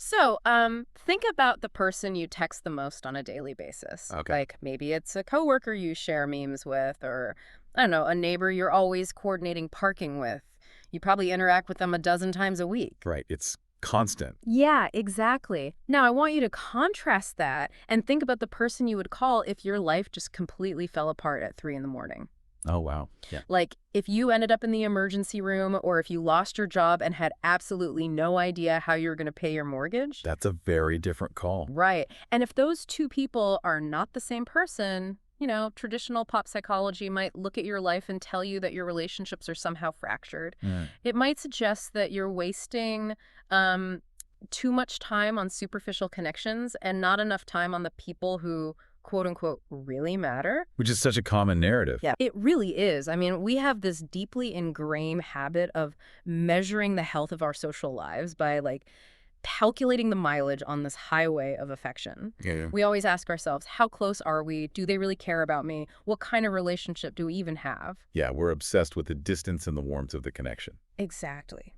So, think about the person you text the most on a daily basis. Okay. Like maybe it's a coworker you share memes with, or I don't know, a neighbor you're always coordinating parking with. You probably interact with them a dozen times a week. Right. It's constant. Yeah, exactly. Now, I want you to contrast that and think about the person you would call if your life just completely fell apart at 3 in the morning. Oh, wow. Yeah. Like, if you ended up in the emergency room or if you lost your job and had absolutely no idea how you were going to pay your mortgage. That's a very different call. Right. And if those two people are not the same person, traditional pop psychology might look at your life and tell you that your relationships are somehow fractured. Mm. It might suggest that you're wasting too much time on superficial connections and not enough time on the people who quote unquote really matter. Which is such a common narrative. Yeah, it really is. I mean, we have this deeply ingrained habit of measuring the health of our social lives by calculating the mileage on this highway of affection. Yeah. We always ask ourselves, how close are we? Do they really care about me? What kind of relationship do we even have? Yeah, we're obsessed with the distance and the warmth of the connection. Exactly.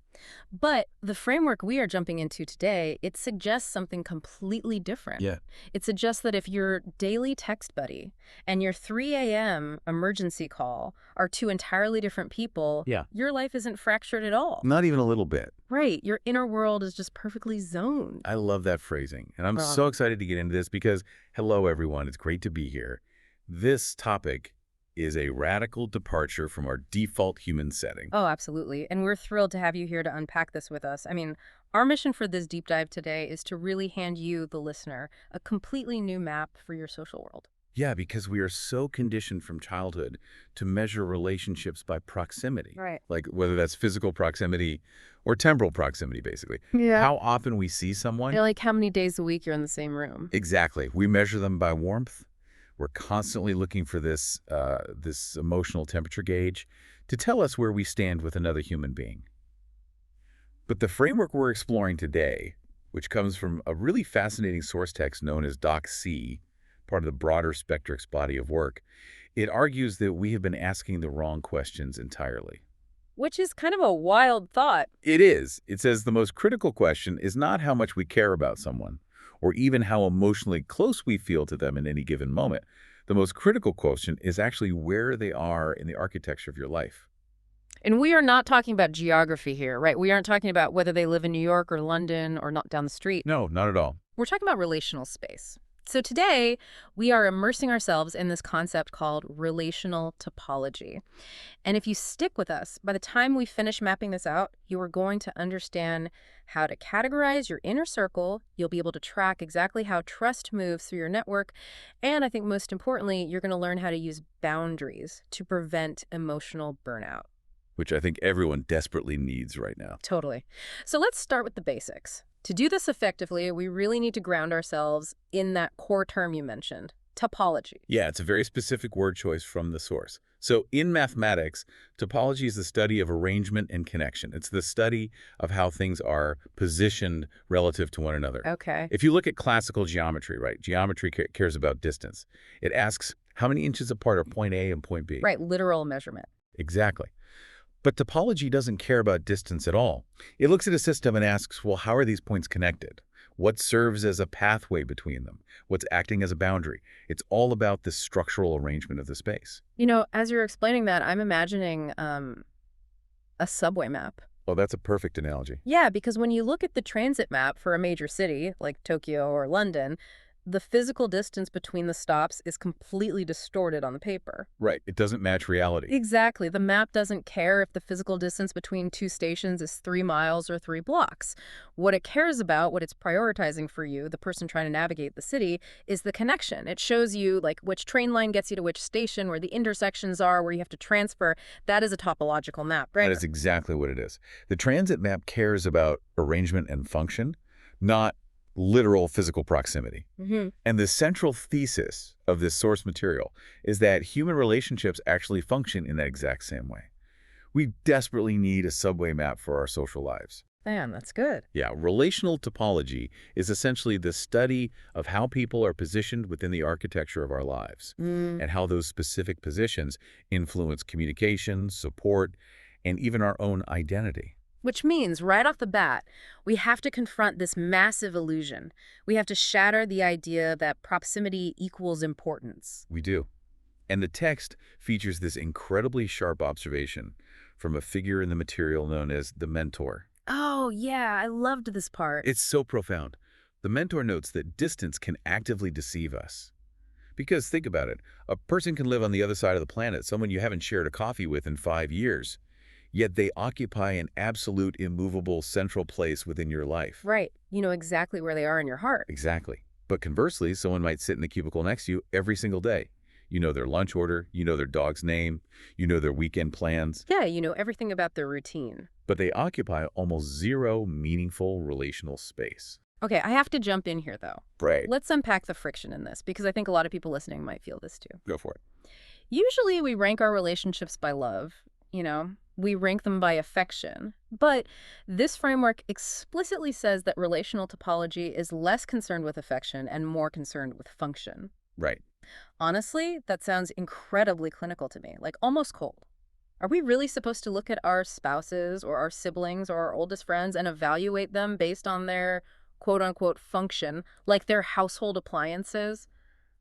But the framework we are jumping into today, it suggests something completely different. Yeah. It suggests that if your daily text buddy and your 3 a.m. emergency call are two entirely different people, Yeah. your life isn't fractured at all. Not even a little bit. Right. Your inner world is just perfectly zoned. I love that phrasing. And I'm so excited to get into this because, hello, everyone. It's great to be here. This topic is a radical departure from our default human setting. Oh, absolutely. And we're thrilled to have you here to unpack this with us. I mean, our mission for this deep dive today is to really hand you, the listener, a completely new map for your social world. Yeah, because we are so conditioned from childhood to measure relationships by proximity. Right. Like whether that's physical proximity or temporal proximity, basically. Yeah. How often we see someone. Like how many days a week you're in the same room. Exactly. We measure them by warmth. We're constantly looking for this emotional temperature gauge to tell us where we stand with another human being. But the framework we're exploring today, which comes from a really fascinating source text known as Doc C, part of the broader Spectrix body of work, it argues that we have been asking the wrong questions entirely. Which is kind of a wild thought. It is. It says the most critical question is not how much we care about someone, or even how emotionally close we feel to them in any given moment. The most critical question is actually where they are in the architecture of your life. And we are not talking about geography here, right? We aren't talking about whether they live in New York or London or not down the street. No, not at all. We're talking about relational space. So today, we are immersing ourselves in this concept called relational topology. And if you stick with us, by the time we finish mapping this out, you are going to understand how to categorize your inner circle. You'll be able to track exactly how trust moves through your network. And I think most importantly, you're going to learn how to use boundaries to prevent emotional burnout. Which I think everyone desperately needs right now. Totally. So let's start with the basics. To do this effectively, we really need to ground ourselves in that core term you mentioned, topology. Yeah, it's a very specific word choice from the source. So in mathematics, topology is the study of arrangement and connection. It's the study of how things are positioned relative to one another. Okay. If you look at classical geometry, right, geometry cares about distance. It asks how many inches apart are point A and point B. Right, literal measurement. Exactly. But topology doesn't care about distance at all. It looks at a system and asks, well, how are these points connected? What serves as a pathway between them? What's acting as a boundary? It's all about the structural arrangement of the space. As you're explaining that, I'm imagining a subway map. Oh, that's a perfect analogy. Yeah, because when you look at the transit map for a major city like Tokyo or London, the physical distance between the stops is completely distorted on the paper. Right. It doesn't match reality. Exactly. The map doesn't care if the physical distance between two stations is 3 miles or 3 blocks. What it cares about, what it's prioritizing for you, the person trying to navigate the city, is the connection. It shows you which train line gets you to which station, where the intersections are, where you have to transfer. That is a topological map, right? That is exactly what it is. The transit map cares about arrangement and function, not literal physical proximity. Mm-hmm. And the central thesis of this source material is that human relationships actually function in that exact same way. We desperately need a subway map for our social lives. Man, that's good. Yeah, relational topology is essentially the study of how people are positioned within the architecture of our lives and how those specific positions influence communication, support, and even our own identity. Which means, right off the bat, we have to confront this massive illusion. We have to shatter the idea that proximity equals importance. We do. And the text features this incredibly sharp observation from a figure in the material known as the mentor. Oh, yeah, I loved this part. It's so profound. The mentor notes that distance can actively deceive us. Because think about it, a person can live on the other side of the planet, someone you haven't shared a coffee with in 5 years, yet they occupy an absolute immovable central place within your life. Right. You know exactly where they are in your heart. Exactly. But conversely, someone might sit in the cubicle next to you every single day. You know their lunch order, you know their dog's name, you know their weekend plans, Yeah, you know everything about their routine. but they occupy almost zero meaningful relational space. Okay, I have to jump in here, though. Right. Let's unpack the friction in this, because I think a lot of people listening might feel this too. Go for it. Usually we rank our relationships by love, you know, we rank them by affection. But this framework explicitly says that relational topology is less concerned with affection and more concerned with function. Right. Honestly, that sounds incredibly clinical to me, like almost cold. Are we really supposed to look at our spouses or our siblings or our oldest friends and evaluate them based on their quote-unquote function, like their household appliances?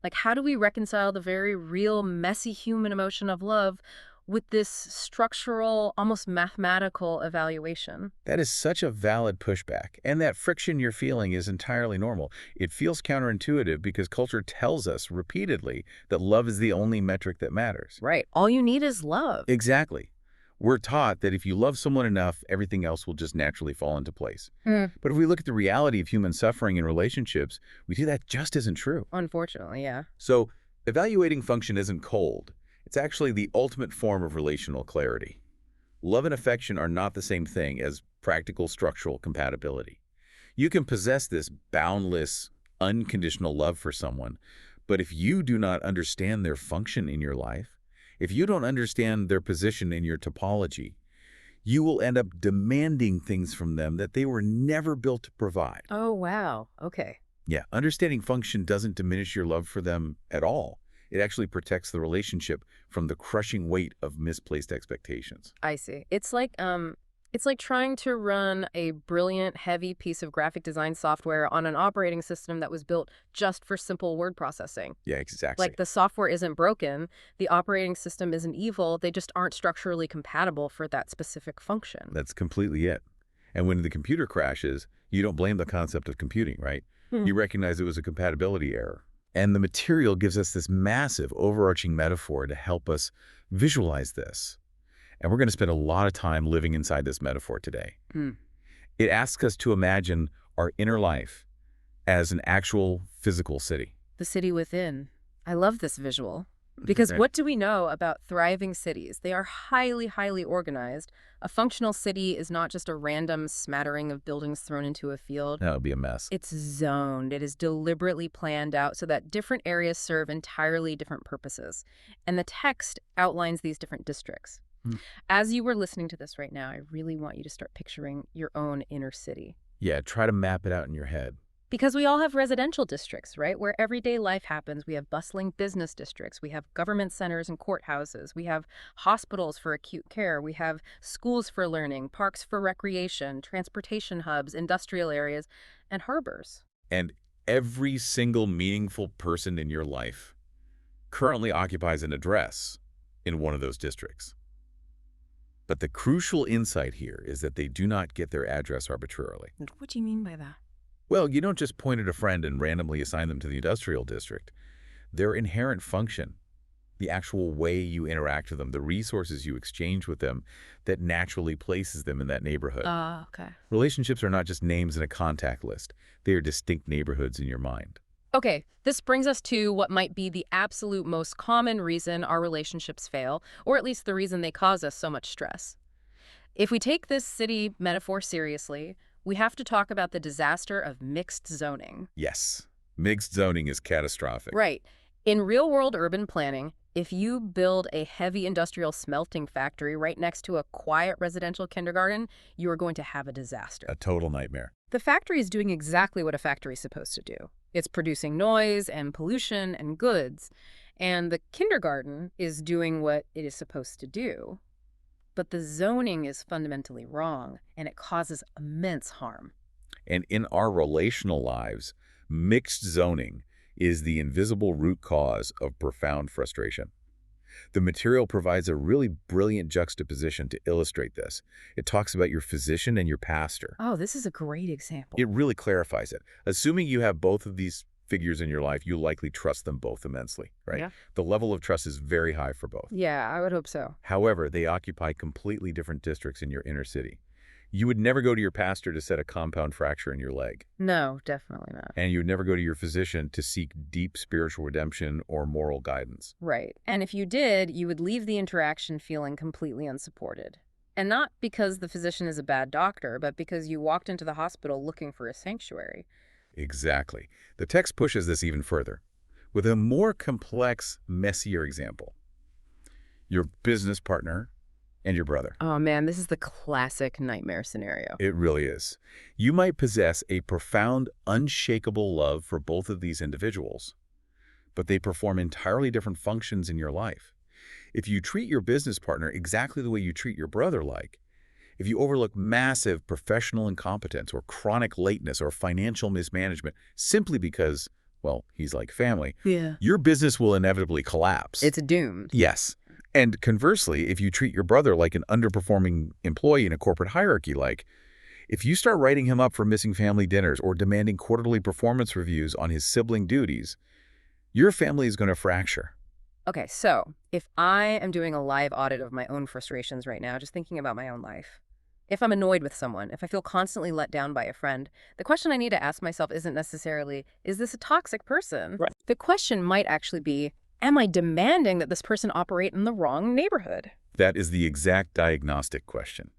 Like, how do we reconcile the very real, messy human emotion of love with this structural, almost mathematical evaluation? That is such a valid pushback, and that friction you're feeling is entirely normal. It feels counterintuitive because culture tells us repeatedly that love is the only metric that matters. Right. All you need is love. Exactly. We're taught that if you love someone enough, everything else will just naturally fall into place. Mm, But if we look at the reality of human suffering in relationships, we see that just isn't true. unfortunately, yeah. So, evaluating function isn't cold. It's actually the ultimate form of relational clarity. Love and affection are not the same thing as practical structural compatibility. You can possess this boundless, unconditional love for someone, but if you do not understand their function in your life, if you don't understand their position in your topology, you will end up demanding things from them that they were never built to provide. Oh, wow. Okay. Yeah, understanding function doesn't diminish your love for them at all. It actually protects the relationship from the crushing weight of misplaced expectations. I see. It's like trying to run a brilliant, heavy piece of graphic design software on an operating system that was built just for simple word processing. Yeah, exactly. Like, the software isn't broken, the operating system isn't evil, they just aren't structurally compatible for that specific function. That's completely it. And when the computer crashes, you don't blame the concept of computing, right? Hmm. You recognize it was a compatibility error. And the material gives us this massive overarching metaphor to help us visualize this. And we're going to spend a lot of time living inside this metaphor today. Hmm. It asks us to imagine our inner life as an actual physical city. The city within. I love this visual. Because Right. what do we know about thriving cities? They are highly, highly organized. A functional city is not just a random smattering of buildings thrown into a field. That would be a mess. It's zoned. It is deliberately planned out so that different areas serve entirely different purposes. And the text outlines these different districts. Hmm. As you were listening to this right now, I really want you to start picturing your own inner city. Yeah, try to map it out in your head. Because we all have residential districts, right? Where everyday life happens. We have bustling business districts. We have government centers and courthouses. We have hospitals for acute care. We have schools for learning, parks for recreation, transportation hubs, industrial areas, and harbors. And every single meaningful person in your life currently occupies an address in one of those districts. But the crucial insight here is that they do not get their address arbitrarily. What do you mean by that? Well, you don't just point at a friend and randomly assign them to the industrial district. Their inherent function, the actual way you interact with them, the resources you exchange with them, that naturally places them in that neighborhood. Okay. Relationships are not just names in a contact list. They are distinct neighborhoods in your mind. Okay, this brings us to what might be the absolute most common reason our relationships fail, or at least the reason they cause us so much stress. If we take this city metaphor seriously, we have to talk about the disaster of mixed zoning. Yes, mixed zoning is catastrophic. Right. In real-world urban planning, if you build a heavy industrial smelting factory right next to a quiet residential kindergarten, you are going to have a disaster. A total nightmare. The factory is doing exactly what a factory is supposed to do. It's producing noise and pollution and goods, and the kindergarten is doing what it is supposed to do. but the zoning is fundamentally wrong, and it causes immense harm. And in our relational lives, mixed zoning is the invisible root cause of profound frustration. The material provides a really brilliant juxtaposition to illustrate this. It talks about your physician and your pastor. Oh, this is a great example. It really clarifies it. Assuming you have both of these figures in your life, you likely trust them both immensely, right? Yeah. The level of trust is very high for both. Yeah, I would hope so. However, they occupy completely different districts in your inner city. You would never go to your pastor to set a compound fracture in your leg. No, definitely not. And you would never go to your physician to seek deep spiritual redemption or moral guidance. Right. And if you did, you would leave the interaction feeling completely unsupported. And not because the physician is a bad doctor, but because you walked into the hospital looking for a sanctuary. Exactly. The text pushes this even further with a more complex, messier example. Your business partner and your brother. Oh man, this is the classic nightmare scenario. It really is. You might possess a profound, unshakable love for both of these individuals, but they perform entirely different functions in your life. If you treat your business partner exactly the way you treat your brother if you overlook massive professional incompetence or chronic lateness or financial mismanagement simply because, well, he's like family, your business will inevitably collapse. It's doomed. Yes. And conversely, if you treat your brother like an underperforming employee in a corporate hierarchy, if you start writing him up for missing family dinners or demanding quarterly performance reviews on his sibling duties, your family is going to fracture. Okay, so if I am doing a live audit of my own frustrations right now, just thinking about my own life, if I'm annoyed with someone, if I feel constantly let down by a friend, the question I need to ask myself isn't necessarily, is this a toxic person? Right. The question might actually be, am I demanding that this person operate in the wrong neighborhood? That is the exact diagnostic question.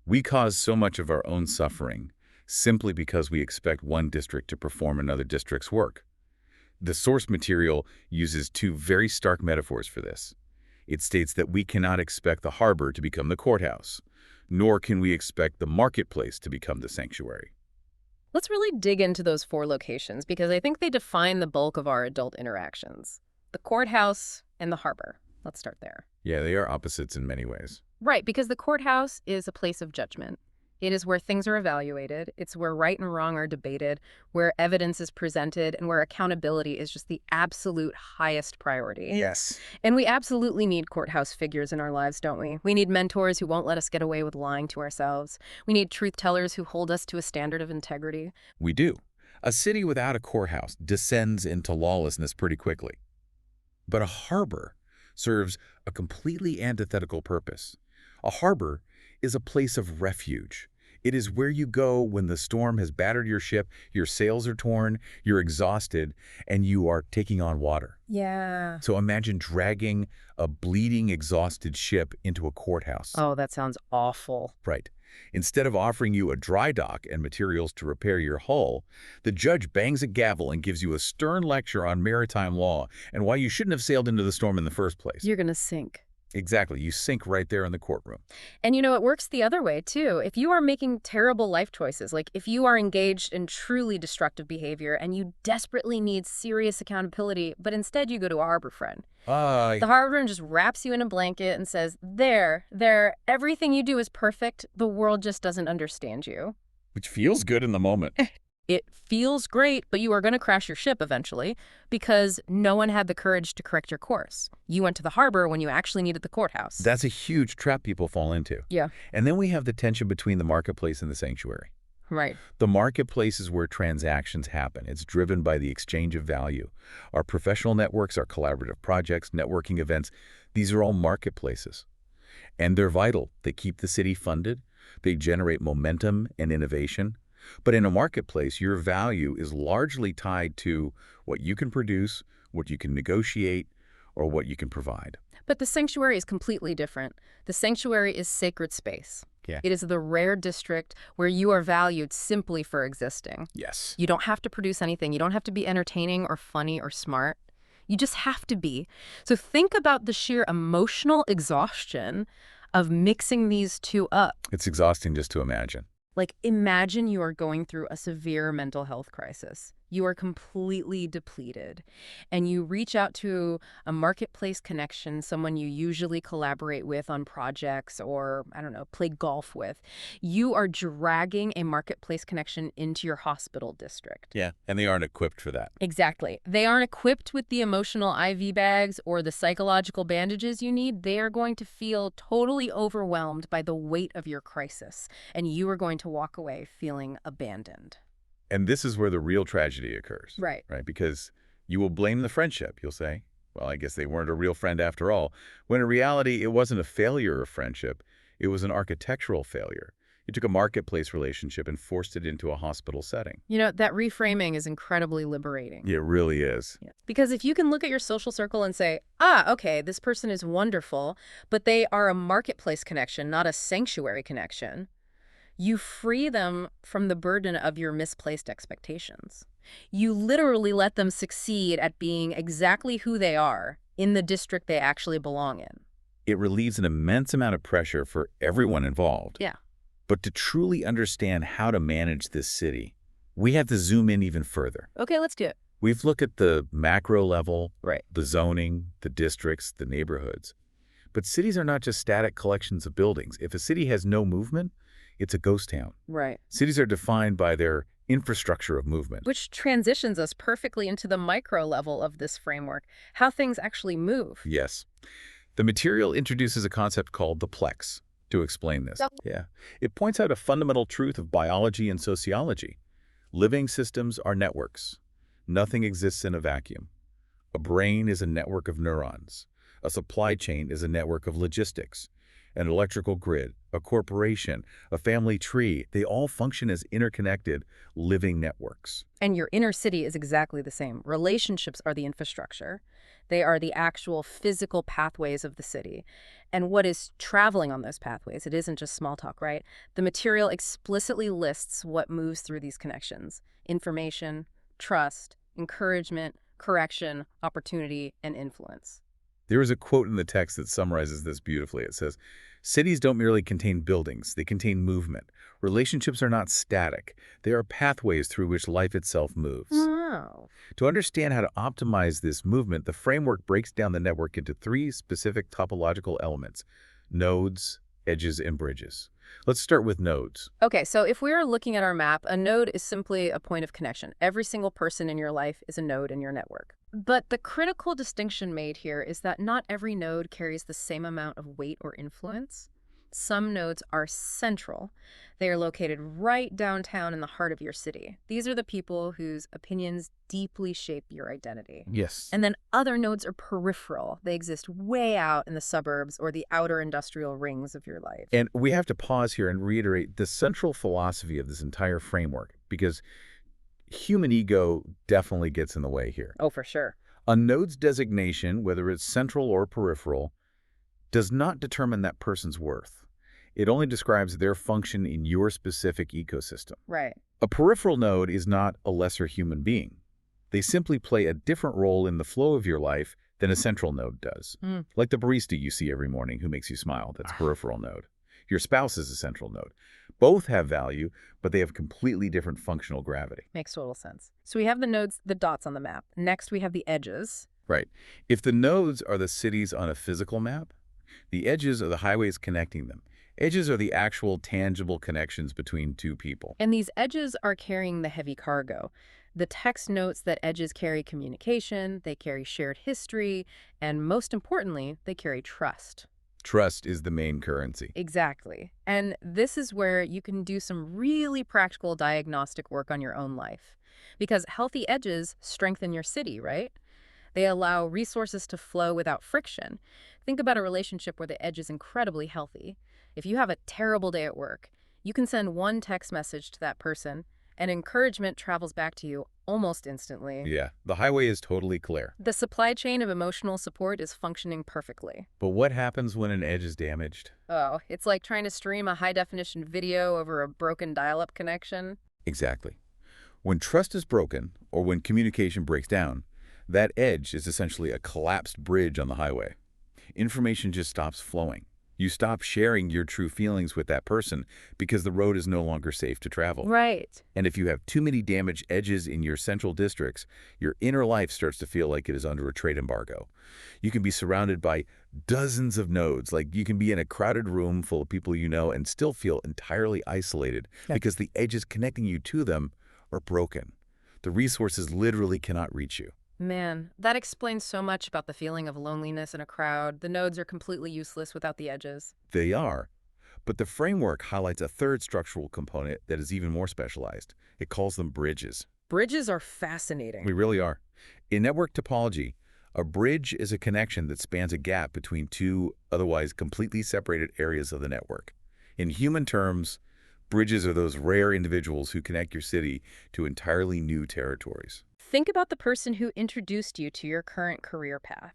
We cause so much of our own suffering simply because we expect one district to perform another district's work. The source material uses two very stark metaphors for this. It states that we cannot expect the harbor to become the courthouse, nor can we expect the marketplace to become the sanctuary. Let's really dig into those four locations because I think they define the bulk of our adult interactions. The courthouse and the harbor. Let's start there. Yeah, they are opposites in many ways. Right, because the courthouse is a place of judgment. It is where things are evaluated. It's where right and wrong are debated, where evidence is presented, and where accountability is just the absolute highest priority. Yes. And we absolutely need courthouse figures in our lives, don't we? We need mentors who won't let us get away with lying to ourselves. We need truth tellers who hold us to a standard of integrity. We do. A city without a courthouse descends into lawlessness pretty quickly. But a harbor serves a completely antithetical purpose. A harbor is a place of refuge. It is where you go when the storm has battered your ship, your sails are torn, you're exhausted, and you are taking on water. Yeah. So imagine dragging a bleeding, exhausted ship into a courthouse. Oh, that sounds awful. Right. Instead of offering you a dry dock and materials to repair your hull, the judge bangs a gavel and gives you a stern lecture on maritime law and why you shouldn't have sailed into the storm in the first place. You're going to sink. Exactly. You sink right there in the courtroom. And it works the other way, too. If you are making terrible life choices, like if you are engaged in truly destructive behavior and you desperately need serious accountability, but instead you go to a harbor friend. The harbor friend just wraps you in a blanket and says, there, everything you do is perfect. The world just doesn't understand you. Which feels good in the moment. It feels great, but you are going to crash your ship eventually because no one had the courage to correct your course. You went to the harbor when you actually needed the courthouse. That's a huge trap people fall into. Yeah. And then we have the tension between the marketplace and the sanctuary. Right. The marketplace is where transactions happen. It's driven by the exchange of value. Our professional networks, our collaborative projects, networking events, these are all marketplaces. And they're vital. They keep the city funded. They generate momentum and innovation. But in a marketplace, your value is largely tied to what you can produce, what you can negotiate, or what you can provide. But the sanctuary is completely different. The sanctuary is sacred space. Yeah. It is the rare district where you are valued simply for existing. Yes. You don't have to produce anything. You don't have to be entertaining or funny or smart. You just have to be. So think about the sheer emotional exhaustion of mixing these two up. It's exhausting just to imagine. Like, imagine you are going through a severe mental health crisis. You are completely depleted. And you reach out to a marketplace connection, someone you usually collaborate with on projects or, I don't know, play golf with. You are dragging a marketplace connection into your hospital district. Yeah, and they aren't equipped for that. Exactly. They aren't equipped with the emotional IV bags or the psychological bandages you need. They are going to feel totally overwhelmed by the weight of your crisis, and you are going to walk away feeling abandoned. And this is where the real tragedy occurs. Right. Right? Because you will blame the friendship. You'll say, well, I guess they weren't a real friend after all. When in reality, it wasn't a failure of friendship. It was an architectural failure. You took a marketplace relationship and forced it into a hospital setting. You know, that reframing is incredibly liberating. It really is. Yeah. Because if you can look at your social circle and say, okay, this person is wonderful, but they are a marketplace connection, not a sanctuary connection, you free them from the burden of your misplaced expectations. You literally let them succeed at being exactly who they are in the district they actually belong in. It relieves an immense amount of pressure for everyone involved. Yeah. But to truly understand how to manage this city, we have to zoom in even further. Okay, let's do it. We've looked at the macro level, Right. the zoning, the districts, the neighborhoods. But cities are not just static collections of buildings. If a city has no movement, it's a ghost town. Right. Cities are defined by their infrastructure of movement. Which transitions us perfectly into the micro level of this framework, how things actually move. Yes. The material introduces a concept called the Plex to explain this. Yeah. It points out a fundamental truth of biology and sociology. Living systems are networks. Nothing exists in a vacuum. A brain is a network of neurons. A supply chain is a network of logistics. An electrical grid, a corporation, a family tree, they all function as interconnected, living networks. And your inner city is exactly the same. Relationships are the infrastructure. They are the actual physical pathways of the city. And what is traveling on those pathways? It isn't just small talk, right? The material explicitly lists what moves through these connections: information, trust, encouragement, correction, opportunity, and influence. There is a quote in the text that summarizes this beautifully. It says, cities don't merely contain buildings, they contain movement. Relationships are not static. They are pathways through which life itself moves. Oh. To understand how to optimize this movement, the framework breaks down the network into three specific topological elements: nodes, edges, and bridges. Let's start with nodes. Okay, so if we are looking at our map, a node is simply a point of connection. Every single person in your life is a node in your network. But the critical distinction made here is that not every node carries the same amount of weight or influence. Some nodes are central. They are located right downtown in the heart of your city. These are the people whose opinions deeply shape your identity. Yes. And then other nodes are peripheral. They exist way out in the suburbs or the outer industrial rings of your life. And we have to pause here and reiterate the central philosophy of this entire framework, because human ego definitely gets in the way here. Oh, for sure. A node's designation, whether it's central or peripheral, does not determine that person's worth. It only describes their function in your specific ecosystem. Right. A peripheral node is not a lesser human being. They simply play a different role in the flow of your life than a central node does. Like the barista you see every morning who makes you smile, that's a peripheral node. Your spouse is a central node. Both have value, but they have completely different functional gravity. Makes total sense. So we have the nodes, the dots on the map. Next, we have the edges. Right. If the nodes are the cities on a physical map, the edges are the highways connecting them. Edges are the actual tangible connections between two people. And these edges are carrying the heavy cargo. The text notes that edges carry communication, they carry shared history, and most importantly, they carry trust. Trust is the main currency. Exactly. And this is where you can do some really practical diagnostic work on your own life. Because healthy edges strengthen your city, right? They allow resources to flow without friction. Think about a relationship where the edge is incredibly healthy. If you have a terrible day at work, you can send one text message to that person, and encouragement travels back to you almost instantly. Yeah, the highway is totally clear. The supply chain of emotional support is functioning perfectly. But what happens when an edge is damaged? Oh, it's like trying to stream a high-definition video over a broken dial-up connection. Exactly. When trust is broken, or when communication breaks down, that edge is essentially a collapsed bridge on the highway. Information just stops flowing. You stop sharing your true feelings with that person because the road is no longer safe to travel. Right. And if you have too many damaged edges in your central districts, your inner life starts to feel like it is under a trade embargo. You can be surrounded by dozens of nodes, like you can be in a crowded room full of people you know and still feel entirely isolated because the edges connecting you to them are broken. The resources literally cannot reach you. Man, that explains so much about the feeling of loneliness in a crowd. The nodes are completely useless without the edges. They are. But the framework highlights a third structural component that is even more specialized. It calls them bridges. Bridges are fascinating. We really are. In network topology, a bridge is a connection that spans a gap between two otherwise completely separated areas of the network. In human terms, bridges are those rare individuals who connect your city to entirely new territories. Think about the person who introduced you to your current career path.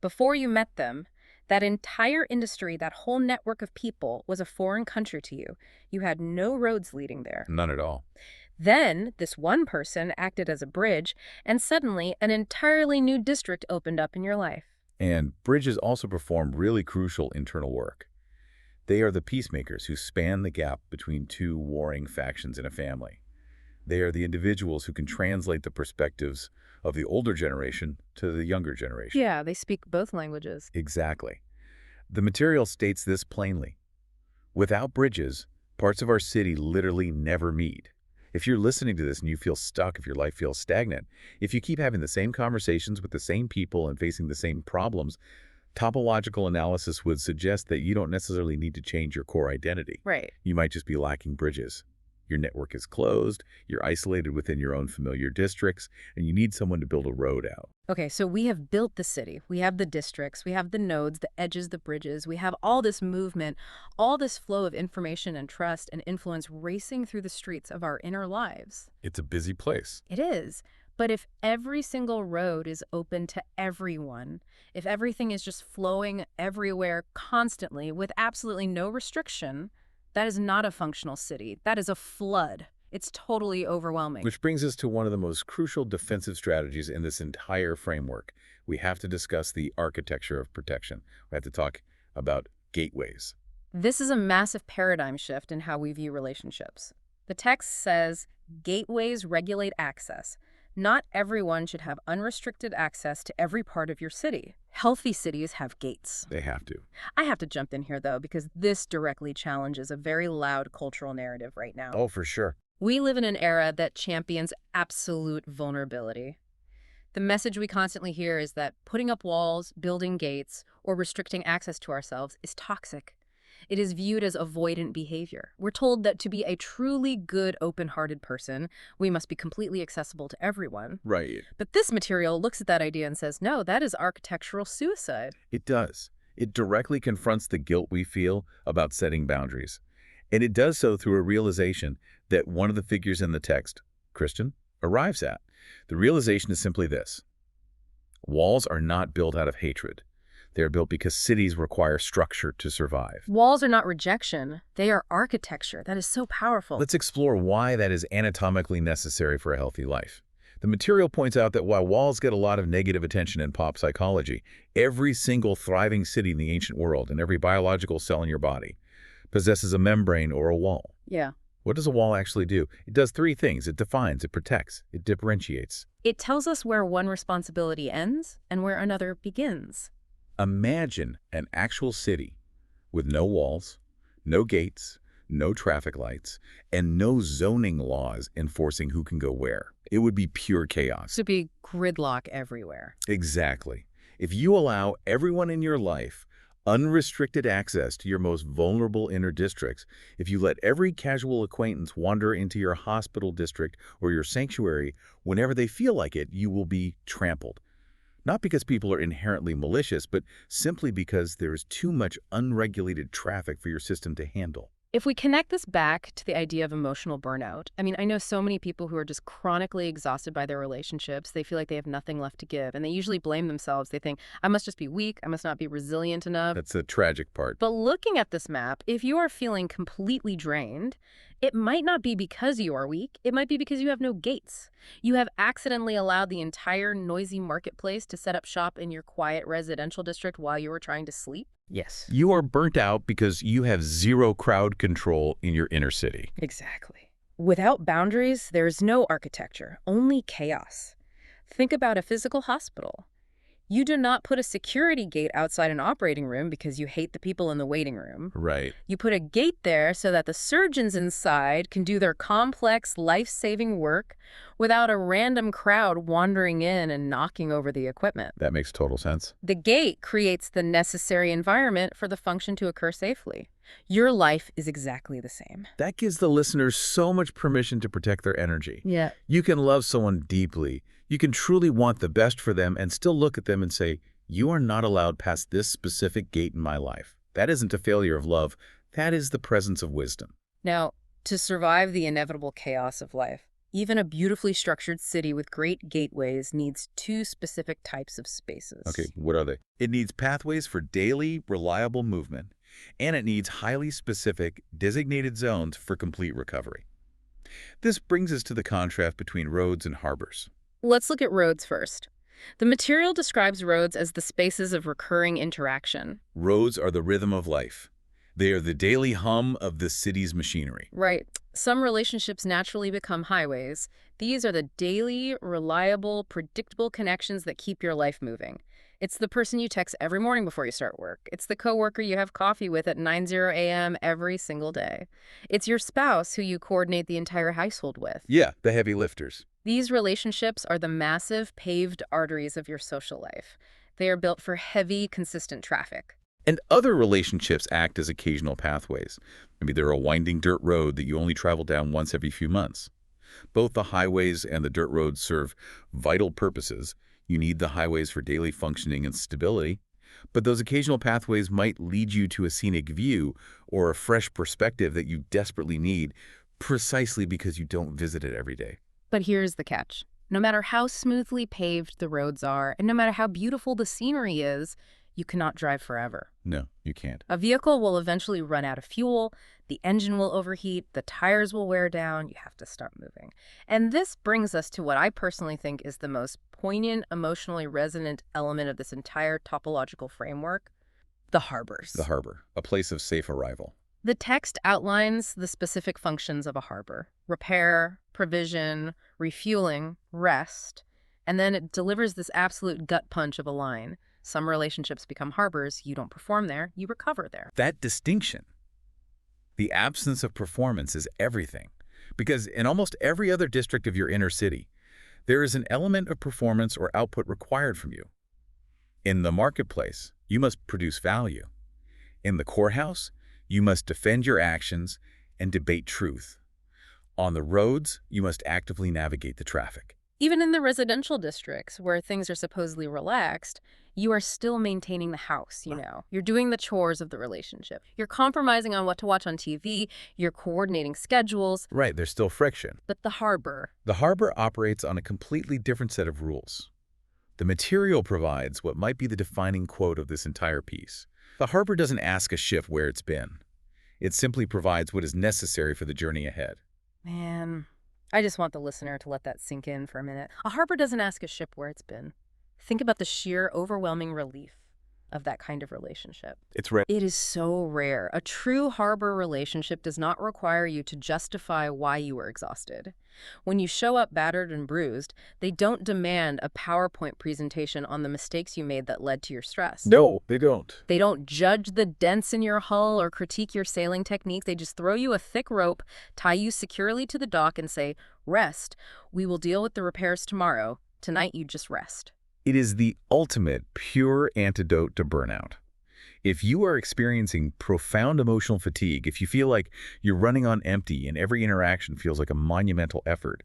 Before you met them, that entire industry, that whole network of people was a foreign country to you. You had no roads leading there. None at all. Then, this one person acted as a bridge, and suddenly an entirely new district opened up in your life. And bridges also perform really crucial internal work. They are the peacemakers who span the gap between two warring factions in a family. They are the individuals who can translate the perspectives of the older generation to the younger generation. Yeah, they speak both languages. Exactly. The material states this plainly. Without bridges, parts of our city literally never meet. If you're listening to this and you feel stuck, if your life feels stagnant, if you keep having the same conversations with the same people and facing the same problems, topological analysis would suggest that you don't necessarily need to change your core identity. Right. You might just be lacking bridges. Your network is closed, you're isolated within your own familiar districts, and you need someone to build a road out. Okay, so we have built the city. We have the districts. We have the nodes, the edges, the bridges. We have all this movement, all this flow of information and trust and influence racing through the streets of our inner lives. It's a busy place. It is. But if every single road is open to everyone, if everything is just flowing everywhere constantly with absolutely no restriction, that is not a functional city. That is a flood. It's totally overwhelming. Which brings us to one of the most crucial defensive strategies in this entire framework. We have to discuss the architecture of protection. We have to talk about gateways. This is a massive paradigm shift in how we view relationships. The text says, gateways regulate access. Not everyone should have unrestricted access to every part of your city. Healthy cities have gates. They have to. I have to jump in here, though, because this directly challenges a very loud cultural narrative right now. Oh, for sure. We live in an era that champions absolute vulnerability. The message we constantly hear is that putting up walls, building gates, or restricting access to ourselves is toxic. It is viewed as avoidant behavior. We're told that to be a truly good, open-hearted person, we must be completely accessible to everyone. Right. But this material looks at that idea and says, no, that is architectural suicide. It does. It directly confronts the guilt we feel about setting boundaries. And it does so through a realization that one of the figures in the text, Christian, arrives at. The realization is simply this. Walls are not built out of hatred. They are built because cities require structure to survive. Walls are not rejection. They are architecture. That is so powerful. Let's explore why that is anatomically necessary for a healthy life. The material points out that while walls get a lot of negative attention in pop psychology, every single thriving city in the ancient world and every biological cell in your body possesses a membrane or a wall. Yeah. What does a wall actually do? It does three things. It defines, it protects, it differentiates. It tells us where one responsibility ends and where another begins. Imagine an actual city with no walls, no gates, no traffic lights, and no zoning laws enforcing who can go where. It would be pure chaos. To be gridlock everywhere. Exactly. If you allow everyone in your life unrestricted access to your most vulnerable inner districts, if you let every casual acquaintance wander into your hospital district or your sanctuary whenever they feel like it, you will be trampled. Not because people are inherently malicious, but simply because there is too much unregulated traffic for your system to handle. If we connect this back to the idea of emotional burnout, I know so many people who are just chronically exhausted by their relationships. They feel like they have nothing left to give, and they usually blame themselves. They think, I must just be weak. I must not be resilient enough. That's the tragic part. But looking at this map, if you are feeling completely drained, it might not be because you are weak. It might be because you have no gates. You have accidentally allowed the entire noisy marketplace to set up shop in your quiet residential district while you were trying to sleep. Yes. You are burnt out because you have zero crowd control in your inner city. Exactly. Without boundaries, there's no architecture, only chaos. Think about a physical hospital. You do not put a security gate outside an operating room because you hate the people in the waiting room. Right. You put a gate there so that the surgeons inside can do their complex, life-saving work without a random crowd wandering in and knocking over the equipment. That makes total sense. The gate creates the necessary environment for the function to occur safely. Your life is exactly the same. That gives the listeners so much permission to protect their energy. Yeah. You can love someone deeply. You can truly want the best for them and still look at them and say, you are not allowed past this specific gate in my life. That isn't a failure of love. That is the presence of wisdom. Now, to survive the inevitable chaos of life, even a beautifully structured city with great gateways needs two specific types of spaces. Okay, what are they? It needs pathways for daily, reliable movement, and it needs highly specific, designated zones for complete recovery. This brings us to the contrast between roads and harbors. Let's look at roads first. The material describes roads as the spaces of recurring interaction. Roads are the rhythm of life. They are the daily hum of the city's machinery. Right. Some relationships naturally become highways. These are the daily, reliable, predictable connections that keep your life moving. It's the person you text every morning before you start work. It's the coworker you have coffee with at 9:00 a.m. every single day. It's your spouse who you coordinate the entire household with. Yeah, the heavy lifters. These relationships are the massive paved arteries of your social life. They are built for heavy, consistent traffic. And other relationships act as occasional pathways. Maybe they're a winding dirt road that you only travel down once every few months. Both the highways and the dirt roads serve vital purposes. You need the highways for daily functioning and stability, but those occasional pathways might lead you to a scenic view or a fresh perspective that you desperately need precisely because you don't visit it every day. But here's the catch. No matter how smoothly paved the roads are, and no matter how beautiful the scenery is, you cannot drive forever. No, you can't. A vehicle will eventually run out of fuel, the engine will overheat, the tires will wear down, you have to start moving. And this brings us to what I personally think is the most poignant, emotionally resonant element of this entire topological framework, the harbors. The harbor, a place of safe arrival. The text outlines the specific functions of a harbor: repair, provision, refueling, rest, and then it delivers this absolute gut punch of a line. Some relationships become harbors. You don't perform there, you recover there. That distinction, the absence of performance, is everything. Because in almost every other district of your inner city, there is an element of performance or output required from you. In the marketplace, you must produce value. In the courthouse, you must defend your actions and debate truth. On the roads, you must actively navigate the traffic. Even in the residential districts, where things are supposedly relaxed, you are still maintaining the house, you know. You're doing the chores of the relationship. You're compromising on what to watch on TV. You're coordinating schedules. Right, there's still friction. But the harbor. The harbor operates on a completely different set of rules. The material provides what might be the defining quote of this entire piece. The harbor doesn't ask a ship where it's been. It simply provides what is necessary for the journey ahead. Man, I just want the listener to let that sink in for a minute. A harbor doesn't ask a ship where it's been. Think about the sheer, overwhelming relief of that kind of relationship. It's rare. It is so rare. A true harbor relationship does not require you to justify why you were exhausted. When you show up battered and bruised, they don't demand a PowerPoint presentation on the mistakes you made that led to your stress. No, they don't. They don't judge the dents in your hull or critique your sailing technique. They just throw you a thick rope, tie you securely to the dock, and say, rest. We will deal with the repairs tomorrow. Tonight, you just rest. It is the ultimate pure antidote to burnout. If you are experiencing profound emotional fatigue, if you feel like you're running on empty and every interaction feels like a monumental effort,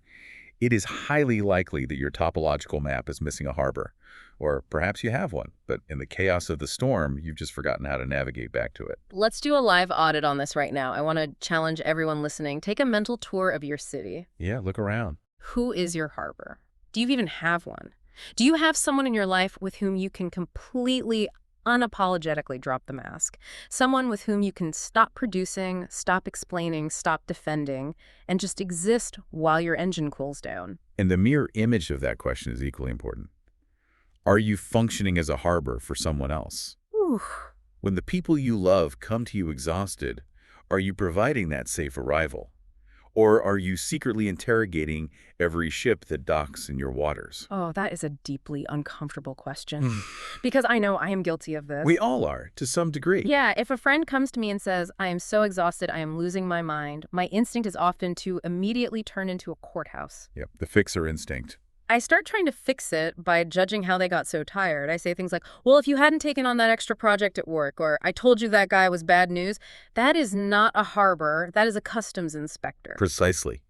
it is highly likely that your topological map is missing a harbor. Or perhaps you have one, but in the chaos of the storm, you've just forgotten how to navigate back to it. Let's do a live audit on this right now. I want to challenge everyone listening. Take a mental tour of your city. Yeah, look around. Who is your harbor? Do you even have one? Do you have someone in your life with whom you can completely, unapologetically drop the mask? Someone with whom you can stop producing, stop explaining, stop defending, and just exist while your engine cools down? And the mirror image of that question is equally important. Are you functioning as a harbor for someone else? Whew. When the people you love come to you exhausted, are you providing that safe arrival? Or are you secretly interrogating every ship that docks in your waters? Oh, that is a deeply uncomfortable question. Because I know I am guilty of We this. all are, to some degree. Yeah, if a friend comes to me and says, I am so exhausted, I am losing my mind, my instinct is often to immediately turn into a courthouse. Yep, the fixer instinct. I start trying to fix it by judging how they got so tired. I say things like, well, if you hadn't taken on that extra project at work, or I told you that guy was bad news. That is not a harbor. That is a customs inspector. Precisely.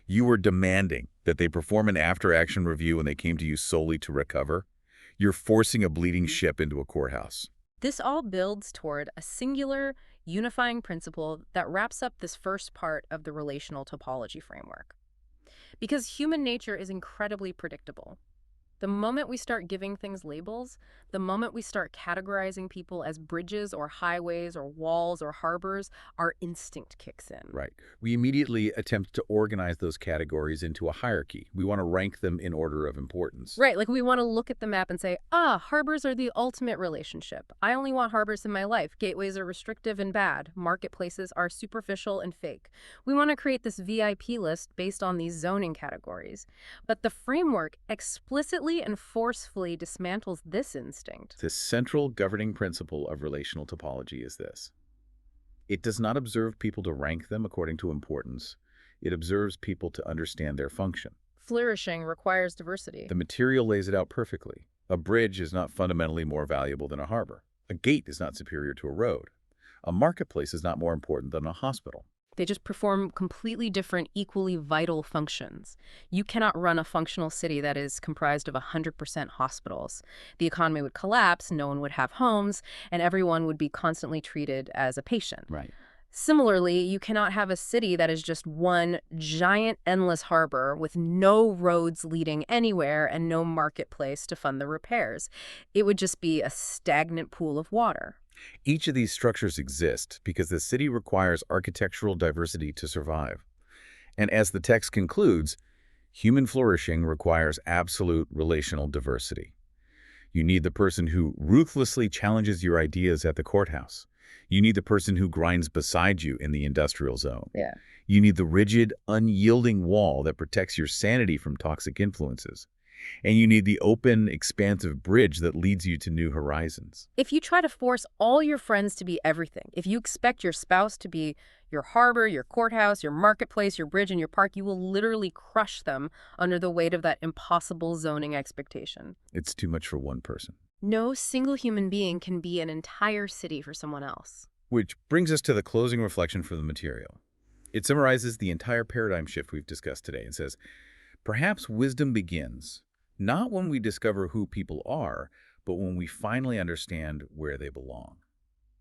You were demanding that they perform an after-action review when they came to you solely to recover. You're forcing a bleeding ship into a courthouse. This all builds toward a singular, unifying principle that wraps up this first part of the relational topology framework. Because human nature is incredibly predictable. The moment we start giving things labels, the moment we start categorizing people as bridges or highways or walls or harbors, our instinct kicks in. Right. We immediately attempt to organize those categories into a hierarchy. We want to rank them in order of importance. Right, like we want to look at the map and say, harbors are the ultimate relationship. I only want harbors in my life. Gateways are restrictive and bad. Marketplaces are superficial and fake. We want to create this VIP list based on these zoning categories. But the framework explicitly and forcefully dismantles this instinct. The central governing principle of relational topology is this. It does not observe people to rank them according to importance. It observes people to understand their function. Flourishing requires diversity. The material lays it out perfectly. A bridge is not fundamentally more valuable than a harbor. A gate is not superior to a road. A marketplace is not more important than a hospital. They just perform completely different, equally vital functions. You cannot run a functional city that is comprised of 100% hospitals. The economy would collapse, no one would have homes, and everyone would be constantly treated as a patient. Right. Similarly, you cannot have a city that is just one giant, endless harbor with no roads leading anywhere and no marketplace to fund the repairs. It would just be a stagnant pool of water. Each of these structures exist because the city requires architectural diversity to survive. And as the text concludes, human flourishing requires absolute relational diversity. You need the person who ruthlessly challenges your ideas at the courthouse. You need the person who grinds beside you in the industrial zone. Yeah. You need the rigid, unyielding wall that protects your sanity from toxic influences. And you need the open, expansive bridge that leads you to new horizons. If you try to force all your friends to be everything, if you expect your spouse to be your harbor, your courthouse, your marketplace, your bridge, and your park, you will literally crush them under the weight of that impossible zoning expectation. It's too much for one person. No single human being can be an entire city for someone else. Which brings us to the closing reflection for the material. It summarizes the entire paradigm shift we've discussed today and says, perhaps wisdom begins not when we discover who people are, but when we finally understand where they belong.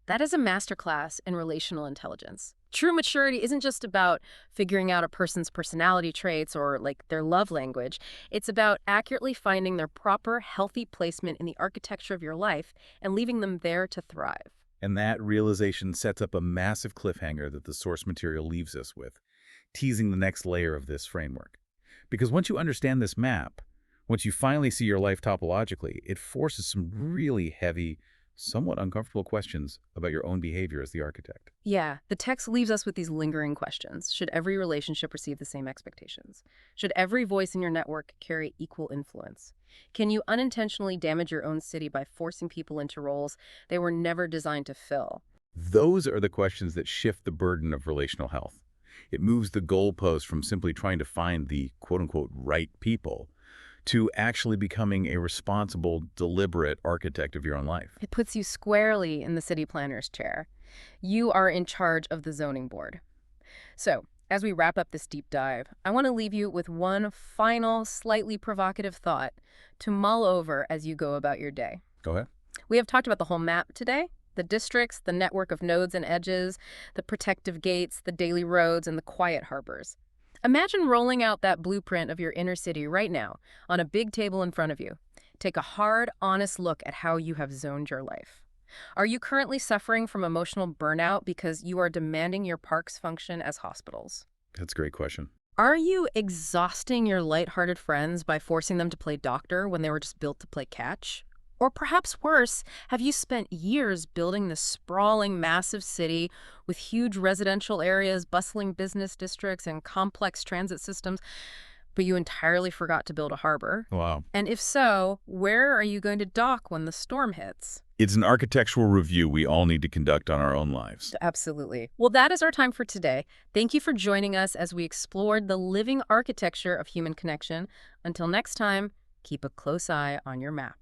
That is a masterclass in relational intelligence. True maturity isn't just about figuring out a person's personality traits or like their love language. It's about accurately finding their proper, healthy placement in the architecture of your life and leaving them there to thrive. And that realization sets up a massive cliffhanger that the source material leaves us with, teasing the next layer of this framework. Because once you understand this map, once you finally see your life topologically, it forces some really heavy, somewhat uncomfortable questions about your own behavior as the architect. Yeah, the text leaves us with these lingering questions. Should every relationship receive the same expectations? Should every voice in your network carry equal influence? Can you unintentionally damage your own city by forcing people into roles they were never designed to fill? Those are the questions that shift the burden of relational health. It moves the goalpost from simply trying to find the quote-unquote right people to actually becoming a responsible, deliberate architect of your own life. It puts you squarely in the city planner's chair. You are in charge of the zoning board. So, as we wrap up this deep dive, I want to leave you with one final, slightly provocative thought to mull over as you go about your day. Go ahead. We have talked about the whole map today, the districts, the network of nodes and edges, the protective gates, the daily roads, and the quiet harbors. Imagine rolling out that blueprint of your inner city right now on a big table in front of you. Take a hard, honest look at how you have zoned your life. Are you currently suffering from emotional burnout because you are demanding your parks function as hospitals? That's a great question. Are you exhausting your lighthearted friends by forcing them to play doctor when they were just built to play catch? Or perhaps worse, have you spent years building this sprawling, massive city with huge residential areas, bustling business districts, and complex transit systems, but you entirely forgot to build a harbor? Wow. And if so, where are you going to dock when the storm hits? It's an architectural review we all need to conduct on our own lives. Absolutely. Well, that is our time for today. Thank you for joining us as we explored the living architecture of human connection. Until next time, keep a close eye on your map.